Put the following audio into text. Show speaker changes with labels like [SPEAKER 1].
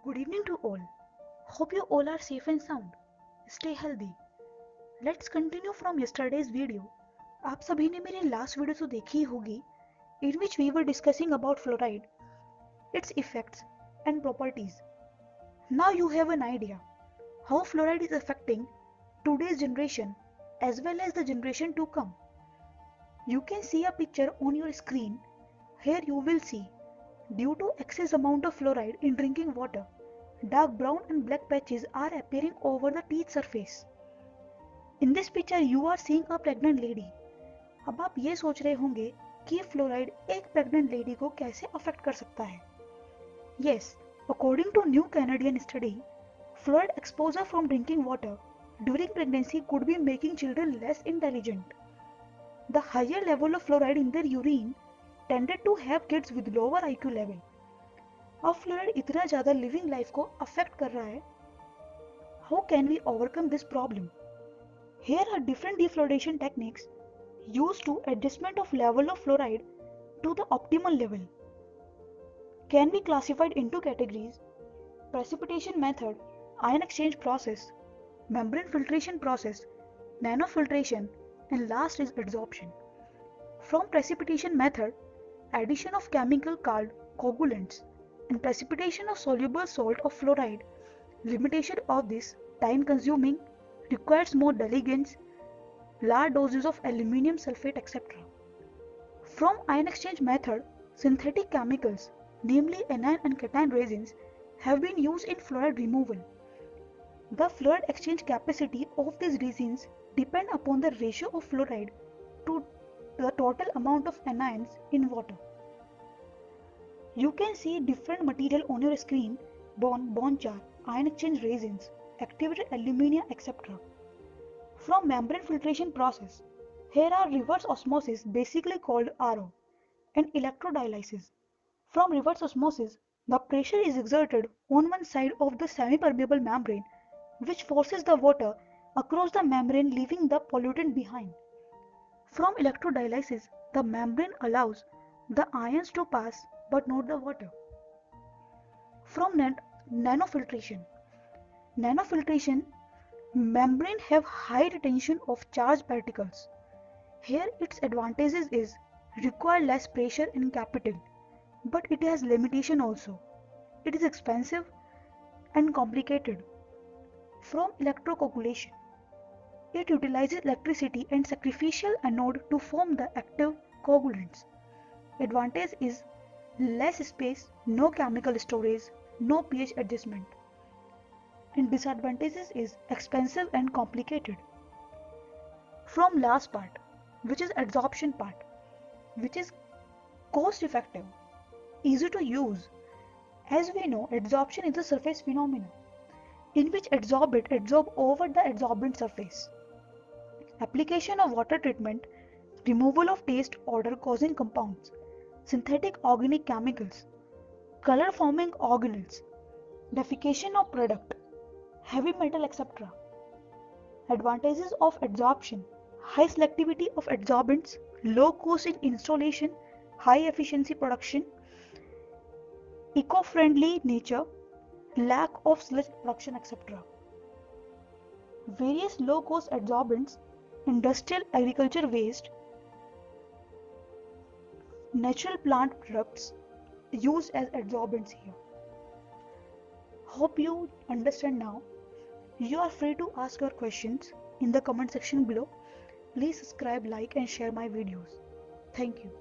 [SPEAKER 1] Good evening to all. Hope you all are safe and sound. Stay healthy. Let's continue from yesterday's video. आप सभी ने मेरी last video तो देखी ही होगी in which we were discussing about fluoride, its effects and properties. Now you have an idea how fluoride is affecting today's generation as well as the generation to come. You can see a picture on your screen. Here you will see, due to excess amount of fluoride in drinking water, dark brown and black patches are appearing over the teeth surface. In this picture you are seeing a pregnant lady. अब आप ये सोच रहे होंगे कि fluoride एक pregnant lady को कैसे अफेक्ट कर सकता है. Yes, according to new Canadian study, fluoride exposure from drinking water during pregnancy could be making children less intelligent. The higher level of fluoride in their urine tended to have kids with lower IQ level. अब fluoride इतना ज़्यादा living life को affect कर रहा है. How can we overcome this problem? Here are different defluoridation techniques used to adjustment of level of fluoride to the optimal level. Can be classified into categories: precipitation method, ion exchange process, membrane filtration process, nanofiltration, and last is adsorption. From precipitation method, addition of chemical called coagulants and precipitation of soluble salt of fluoride. Limitation of this: time consuming, requires more diligence, large doses of aluminum sulfate, etc. From ion exchange method, synthetic chemicals, namely anion and cation resins, have been used in fluoride removal. The fluoride exchange capacity of these resins depend upon the ratio of fluoride to the total amount of anions in water. You can see different material on your screen: bond jar, ion exchange resins, activated alumina, etc. From membrane filtration process, here are reverse osmosis, basically called RO, and electrodialysis. From reverse osmosis, the pressure is exerted on one side of the semi-permeable membrane, which forces the water across the membrane, leaving the pollutant behind. From electrodialysis, the membrane allows the ions to pass but not the water. From nanofiltration. Nanofiltration, membrane have high retention of charged particles. Here its advantages is require less pressure and capital, but it has limitation also. It is expensive and complicated. From electrocoagulation, it utilizes electricity and sacrificial anode to form the active coagulants. Advantage is less space, no chemical storage, no pH adjustment. And disadvantages is expensive and complicated. From last part, which is adsorption part, which is cost effective, easy to use. As we know, adsorption is a surface phenomenon in which adsorbate absorb over the adsorbent surface. Application of water treatment, removal of taste odor causing compounds, synthetic organic chemicals, color forming organelles, defecation of product, heavy metal, etc. Advantages of adsorption: high selectivity of adsorbents, low cost in installation, high efficiency production, eco-friendly nature, lack of sludge production, etc. Various low cost adsorbents, industrial agriculture waste, natural plant products used as adsorbents here. Hope you understand now. You are free to ask your questions in the comment section below. Please subscribe, like and share my videos. Thank you.